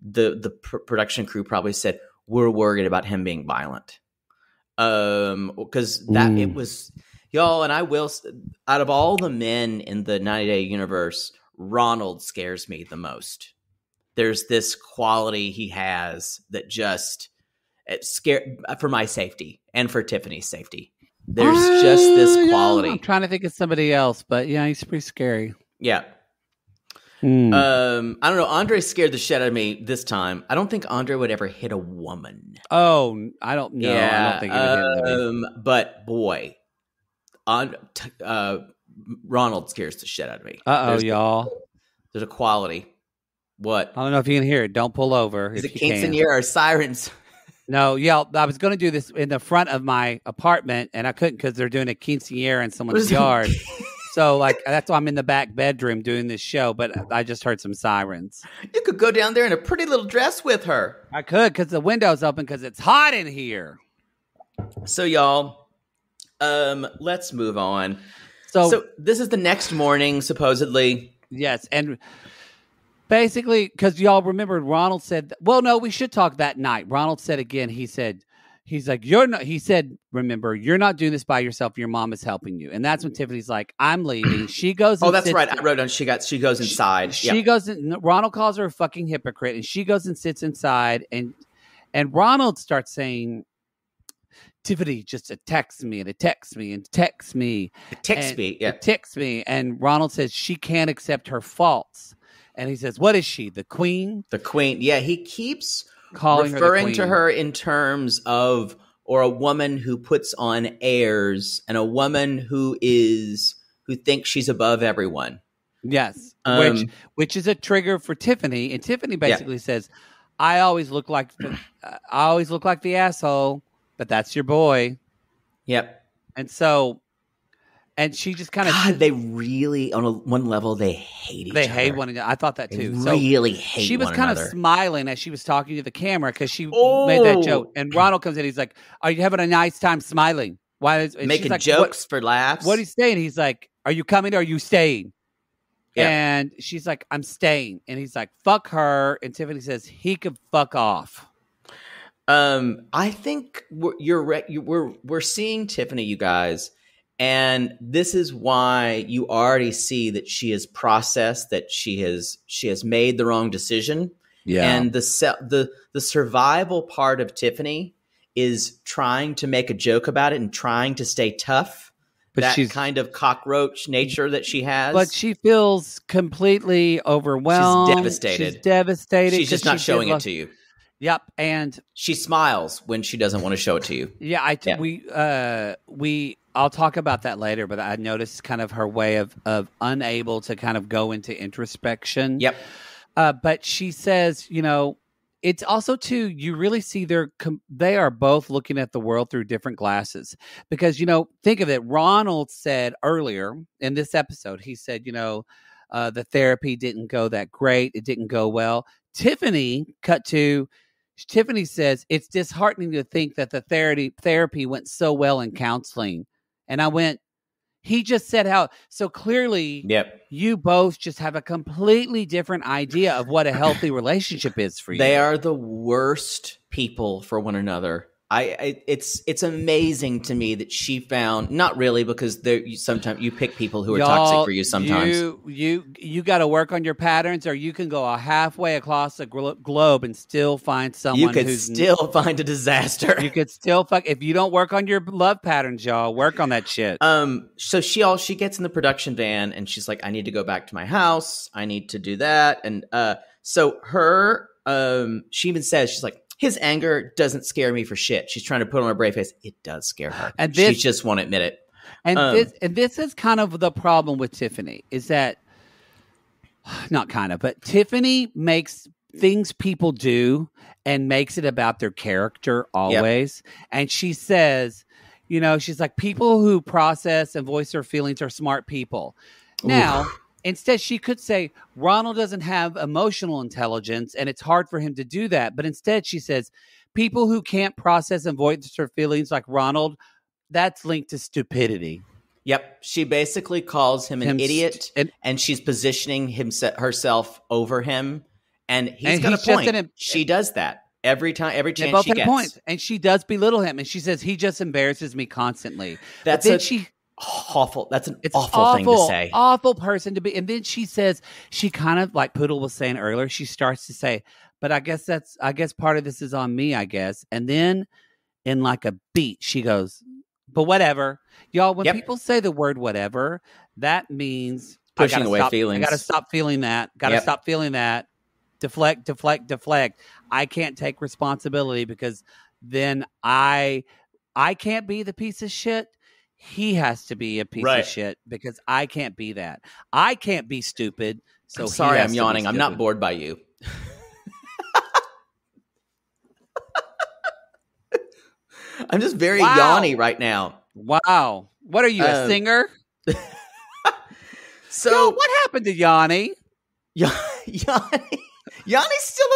the production crew probably said, we're worried about him being violent. Because it was, y'all, and I will, out of all the men in the 90-Day universe, Ronald scares me the most. There's this quality he has that just, for my safety and for Tiffany's safety. There's just this quality. I'm trying to think of somebody else, but yeah, he's pretty scary. Yeah. I don't know. Andre scared the shit out of me this time. I don't think Andre would ever hit a woman. Oh, I don't know. Yeah, I don't think he would hit me. But boy, Ronald scares the shit out of me. Y'all. There's a quality. What? I don't know if you can hear it. Don't pull over. Is it quinceañera or sirens? No, yeah. I was going to do this in the front of my apartment, and I couldn't because they're doing a quinceañera in someone's yard. So, that's why I'm in the back bedroom doing this show, but I just heard some sirens. You could go down there in a pretty little dress with her. I could because the window's open because it's hot in here. So, y'all, let's move on. So this is the next morning, supposedly. Yes, and basically, because y'all remember Ronald said, well, no, we should talk that night. Ronald said again, he's like, remember, you're not doing this by yourself. Your mom is helping you. And that's when Tiffany's like, I'm leaving. She goes. Oh, that's right. I wrote down. She goes inside. She goes in. Ronald calls her a fucking hypocrite, and she goes and sits inside. And Ronald starts saying, Tiffany just texts me and it texts me and texts me. It texts me. Yeah. It texts me. And Ronald says she can't accept her faults. And he says, what is she? The queen? The queen. Yeah. He keeps referring to her in terms of, or a woman who puts on airs and a woman who thinks she's above everyone. Yes. Which is a trigger for Tiffany. And Tiffany basically says, I always look like the asshole, but that's your boy. Yep. And so, and she just kind of... God, they really, on one level, they hate each other. They hate one another. I thought that too. They really hate one another. She was kind of smiling as she was talking to the camera because she made that joke. And Ronald comes in. He's like, are you having a nice time smiling? Making like, jokes for laughs? What are you saying? He's like, are you coming or are you staying? Yeah. And she's like, I'm staying. And he's like, fuck her. And Tiffany says, he could fuck off. I think we're seeing Tiffany, you guys, and this is why you already see that she has processed that she has made the wrong decision. Yeah, and the survival part of Tiffany is trying to make a joke about it and trying to stay tough. But she's kind of cockroach nature that she has. But she feels completely overwhelmed. She's devastated. She's just not showing it to you. Yep, and she smiles when she doesn't want to show it to you. Yeah, I'll talk about that later, but I noticed kind of her way of unable to kind of go into introspection. Yep. But she says, it's also too, you really see they are both looking at the world through different glasses because, think of it. Ronald said earlier in this episode, he said, the therapy didn't go that great. It didn't go well. Tiffany says, it's disheartening to think that the therapy went so well in counseling. And I went, he just said how, so clearly you both just have a completely different idea of what a healthy relationship is for you. They are the worst people for one another. It's amazing to me that she found, not really, because sometimes you pick people who are toxic for you sometimes. You got to work on your patterns, or you can go a halfway across the globe and still find someone you could still find a disaster. You could still if you don't work on your love patterns, y'all, work on that shit. So she gets in the production van and she's like, I need to go back to my house. I need to do that. And so she even says, she's like, his anger doesn't scare me for shit. She's trying to put on a brave face. It does scare her. And she just won't admit it. And this is kind of the problem with Tiffany is that, not kind of, but Tiffany makes things people do and makes it about their character always. Yep. And she says, she's like, people who process and voice their feelings are smart people. Now, instead, she could say, Ronald doesn't have emotional intelligence, and it's hard for him to do that. But instead, she says, people who can't process and voice their feelings like Ronald, that's linked to stupidity. Yep. She basically calls him an idiot, and she's positioning herself over him. And he's got a point. She does that every chance she gets. Point. And she does belittle him, and she says, he just embarrasses me constantly. awful. That's an It's awful thing to say. Awful person to be. And then she says, she kind of like Poodle was saying earlier, she starts to say, but I guess part of this is on me, I guess. And then in like a beat, she goes, but whatever. Y'all, when people say the word whatever, that means pushing away feelings. I got to stop feeling that. Got to stop feeling that. Deflect, deflect, deflect. I can't take responsibility because then I can't be the piece of shit. He has to be a piece of shit because I can't be that. I can't be stupid. So I'm sorry, I'm yawning. I'm not bored by you. I'm just very yawny right now. Wow. What are you, a singer? So yo, what happened to Yanni? Yanni's still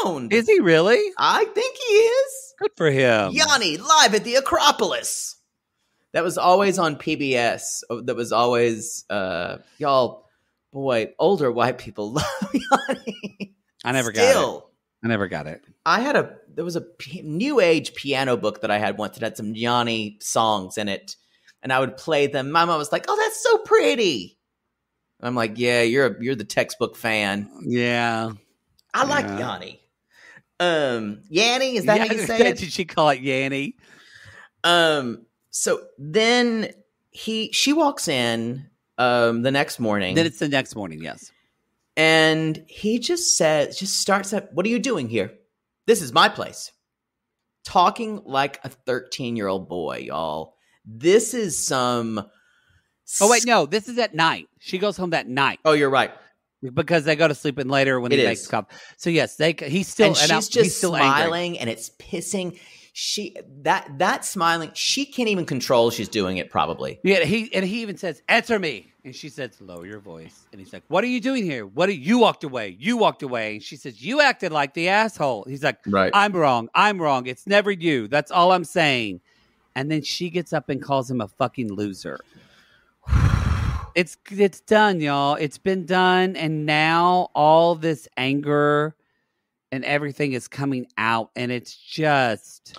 around. Is he really? I think he is. Good for him. Yanni, live at the Acropolis. That was always on PBS. That was always, y'all, boy, older white people love Yanni. I never got it. I never got it. There was a new age piano book that I had once that had some Yanni songs in it. And I would play them. My mom was like, oh, that's so pretty. And I'm like, yeah, you're the textbook fan. Yeah. I like Yanni. Yanni, is that how you say it? Did she call it Yanni? So then she walks in the next morning. Then it's the next morning, yes. And he just starts up, what are you doing here? This is my place. Talking like a 13-year-old boy, y'all. This is some... Oh, wait, no. This is at night. She goes home that night. Oh, you're right. Because they go to sleep in later when he makes coffee. So, yes, he's still... And she's just smiling, and it's pissing... That smiling, she can't even control she's doing it probably. Yeah, he even says, answer me. And she says, lower your voice. And he's like, what are you doing here? You walked away. You walked away. And she says, you acted like the asshole. He's like, right. I'm wrong. It's never you. That's all I'm saying. And then she gets up and calls him a fucking loser. It's done, y'all. It's been done. And now all this anger and everything is coming out, and it's just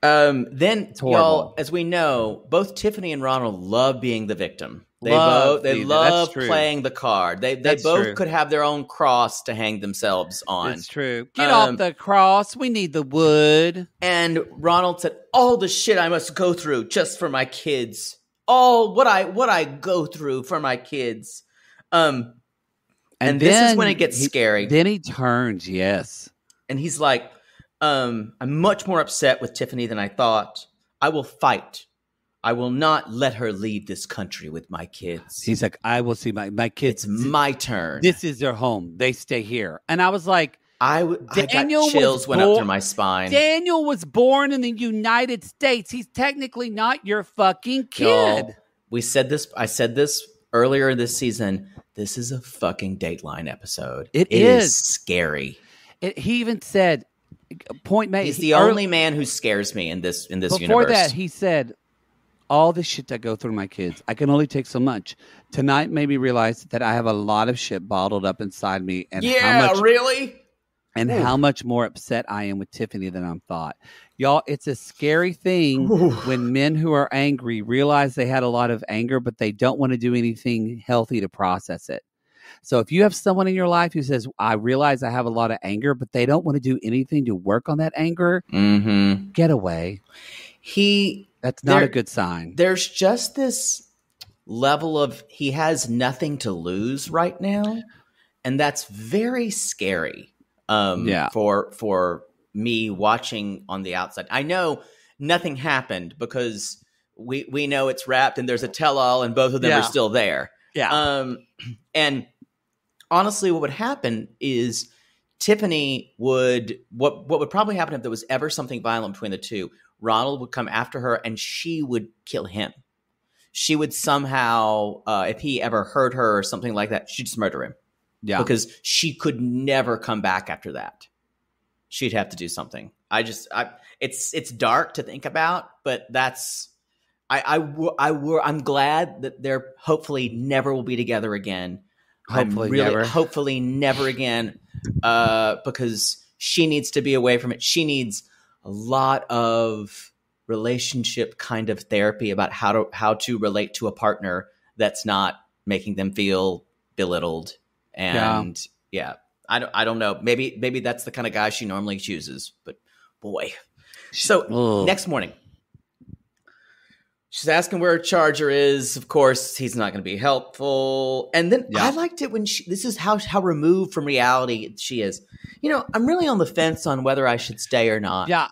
then y'all, as we know, both Tiffany and Ronald love being the victim. They love playing the card. They both could have their own cross to hang themselves on. It's true. Get off the cross. We need the wood. And Ronald said, all the shit I must go through just for my kids. All what I go through for my kids. And this is when it gets scary. Then he turns, yes. And he's like, I'm much more upset with Tiffany than I thought. I will fight. I will not let her leave this country with my kids. He's like, I will see my kids. It's my turn. This is their home. They stay here. And I was like, Daniel got chills went up through my spine. Daniel was born in the United States. He's technically not your fucking kid. Y'all, I said this earlier this season. This is a fucking Dateline episode. It is scary. He even said, point made. He's the only man who scares me in this universe. Before that, he said, all the shit I go through my kids, I can only take so much. Tonight made me realize that I have a lot of shit bottled up inside me. And really? And how much more upset I am with Tiffany than I thought. Y'all, it's a scary thing when men who are angry realize they had a lot of anger, but they don't want to do anything healthy to process it. So if you have someone in your life who says, I realize I have a lot of anger, but they don't want to do anything to work on that anger, get away. That's not a good sign. There's just this level of he has nothing to lose right now. And that's very scary for me watching on the outside. I know nothing happened because we know it's wrapped and there's a tell-all and both of them are still there. Yeah. And honestly, what would happen is Tiffany what would probably happen if there was ever something violent between the two, Ronald would come after her and she would kill him. She would somehow, if he ever hurt her or something like that, she'd just murder him. Yeah. Because she could never come back after that. She'd have to do something. It's dark to think about, but that's, I'm glad that they're hopefully never will be together again. Hopefully never again. Because she needs to be away from it. She needs a lot of relationship kind of therapy about how to relate to a partner that's not making them feel belittled. And I don't know. Maybe that's the kind of guy she normally chooses, but boy. So next morning, she's asking where her charger is. Of course, he's not going to be helpful. And then I liked it when this is how removed from reality she is. You know, I'm really on the fence on whether I should stay or not. Yeah.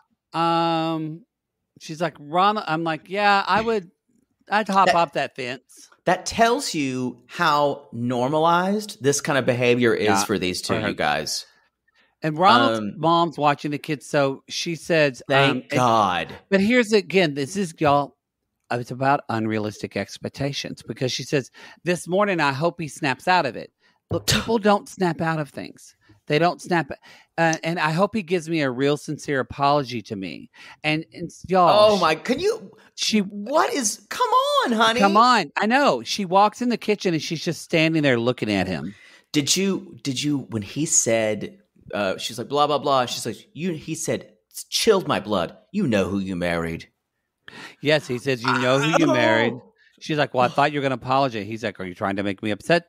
She's like, Ronald. I'm like, yeah, I'd hop off that fence. That tells you how normalized this kind of behavior is for these two, you guys. And Ronald's mom's watching the kids, so she says, "Thank God." But here's again, this is y'all. It's about unrealistic expectations because she says, "This morning, I hope he snaps out of it." Look, people don't snap out of things. They don't snap. And I hope he gives me a real sincere apology to me. And y'all. Oh my, come on, honey. Come on. I know. She walks in the kitchen and she's just standing there looking at him. Did you, when he said, she's like, blah, blah, blah. She's like, he said, it's chilled my blood. You know who you married. Yes. He says, you know who you married. She's like, well, I thought you were going to apologize. He's like, are you trying to make me upset?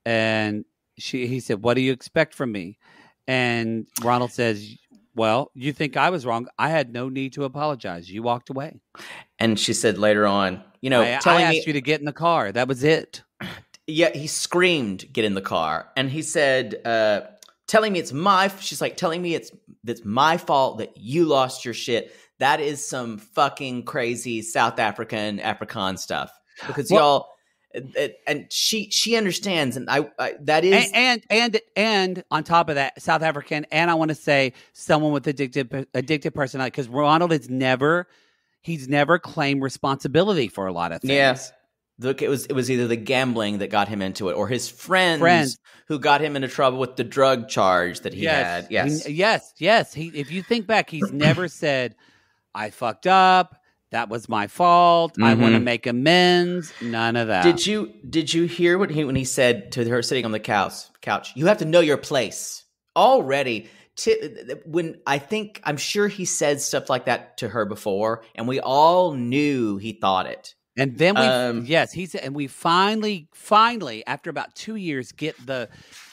And he said, what do you expect from me? And Ronald says, well, you think I was wrong. I had no need to apologize. You walked away. And she said later on, you know, I asked you to get in the car. That was it. Yeah, he screamed, get in the car. And he said, telling me it's my fault that you lost your shit. That is some fucking crazy South African stuff. Because y'all... And she understands, and I that is and on top of that, South African, and I want to say someone with addictive personality, because Ronald he's never claimed responsibility for a lot of things. Yeah, look, it was either the gambling that got him into it, or his friends who got him into trouble with the drug charge that he had. Yes. If you think back, he's never said, "I fucked up. That was my fault. I want to make amends." None of that. Did you hear when he said to her sitting on the couch? You have to know your place already. I'm sure he said stuff like that to her before, and we all knew he thought it. And then we finally after about 2 years get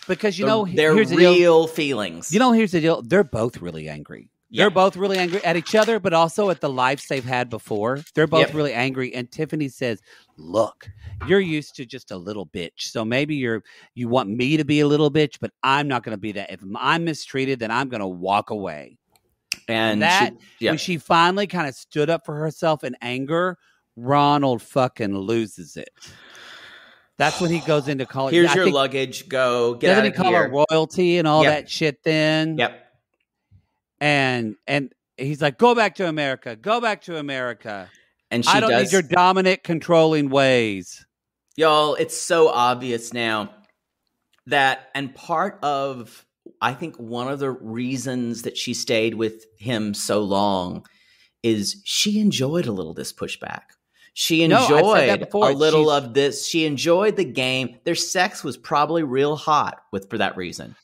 because their real feelings. Here's the deal. They're both really angry. They're both really angry at each other, but also at the lives they've had before. They're both really angry. And Tiffany says, look, you're used to just a little bitch. So maybe you want me to be a little bitch, but I'm not going to be that. If I'm mistreated, then I'm going to walk away. And when she finally kind of stood up for herself in anger, Ronald fucking loses it. That's when he goes into college. Here's your luggage. Go get out of here. Doesn't he call her royalty and all that shit then? Yep. And he's like, go back to America. Go back to America. And I don't need your dominant, controlling ways. Y'all, it's so obvious now that, and part of, I think one of the reasons that she stayed with him so long is she enjoyed a little this pushback. She enjoyed a little of this. She enjoyed the game. Their sex was probably real hot for that reason.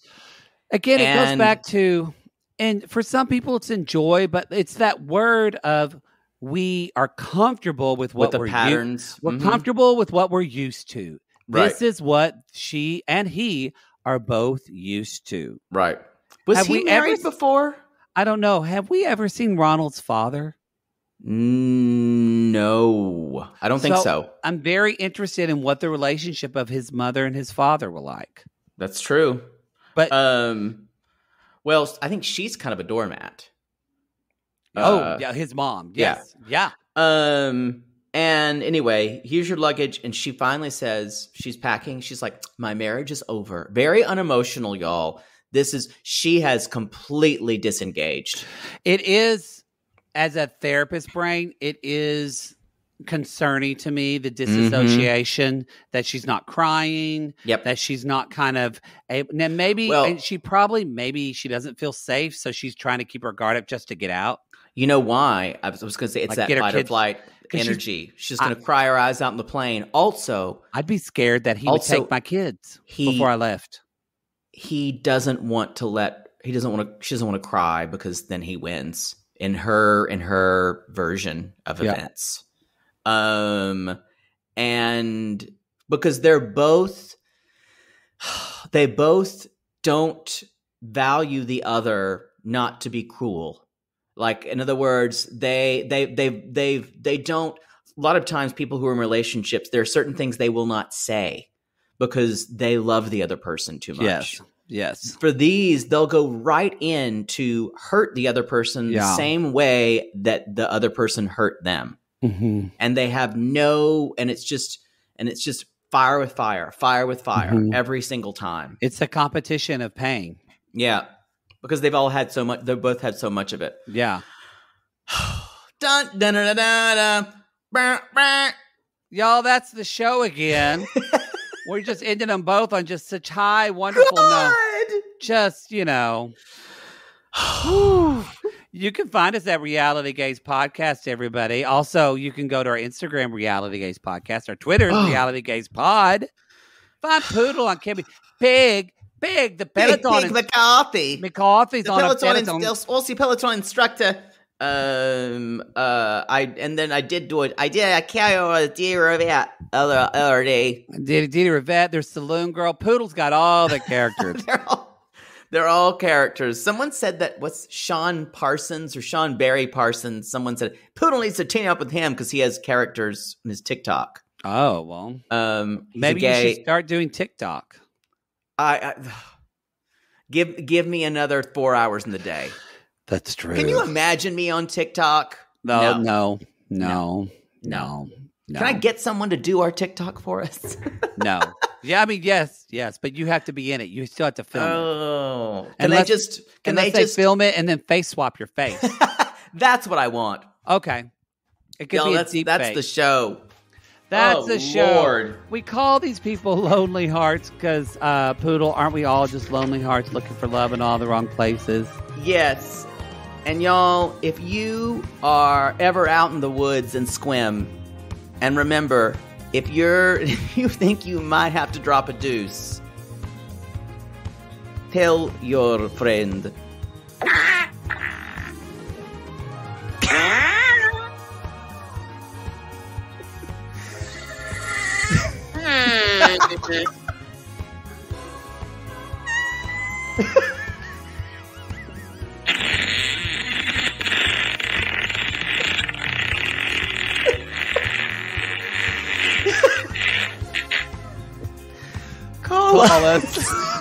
Again, it goes back to... And for some people, it's enjoy, but it's that word of we are comfortable with what we're patterns. We're comfortable with what we're used to. Right. This is what she and he are both used to. Right. Was he married before? I don't know. Have we ever seen Ronald's father? No, I don't think so. I'm very interested in what the relationship of his mother and his father were like. That's true. But well, I think she's kind of a doormat. His mom. Yes. Yeah. And anyway, here's your luggage. And she finally says, she's packing. She's like, my marriage is over. Very unemotional, y'all. She has completely disengaged. It is, as a therapist brain, it is concerning to me, the disassociation, that she's not crying, that she's not kind of maybe she doesn't feel safe, so she's trying to keep her guard up just to get out. You know why? I was going to say it's like that fight or flight energy. She's going to cry her eyes out in the plane. Also, I'd be scared that he would take my kids before I left. She doesn't want to cry because then he wins. in her version of events. And because they both don't value the other not to be cruel. Like, in other words, they don't. A lot of times, people who are in relationships, there are certain things they will not say because they love the other person too much. Yes. For these, they'll go right in to hurt the other person the same way that the other person hurt them. Mm-hmm. And they have and it's just fire with fire every single time. It's a competition of pain. Yeah. Because they've both had so much of it. Yeah. Dun, dun, dun, dun, dun, dun. Bah, bah. Y'all, that's the show again. We're just ending them both on just such high, wonderful note. Just, you know. You can find us at Reality Gaze Podcast, everybody. Also, you can go to our Instagram, Reality Gaze Podcast. Our Twitter is Reality Gaze Pod. Find Poodle on Kimmy. Pig, the Peloton. Pig McCarthy. McCarthy's the on Peloton a Peloton. Also Peloton instructor. I did a carry deer of that other day. Did Rivette, there's Saloon Girl. Poodle's got all the characters. They're all characters. Someone said that Sean Barry Parsons. Someone said Poodle needs to team up with him because he has characters in his TikTok. Oh, well. Maybe you should start doing TikTok. Give me another 4 hours in the day. That's true. Can you imagine me on TikTok? No. Can I get someone to do our TikTok for us? No. Yeah, I mean, yes, but you have to be in it. You still have to film it. Oh. Can they just film it and then face swap your face? That's what I want. Okay. It could be a deep That's fake. the show. That's the show. Lord. We call these people lonely hearts because, Poodle, aren't we all just lonely hearts looking for love in all the wrong places? Yes. And y'all, if you are ever out in the woods and squim, and remember, if you think you might have to drop a deuce, tell your friend. Call us.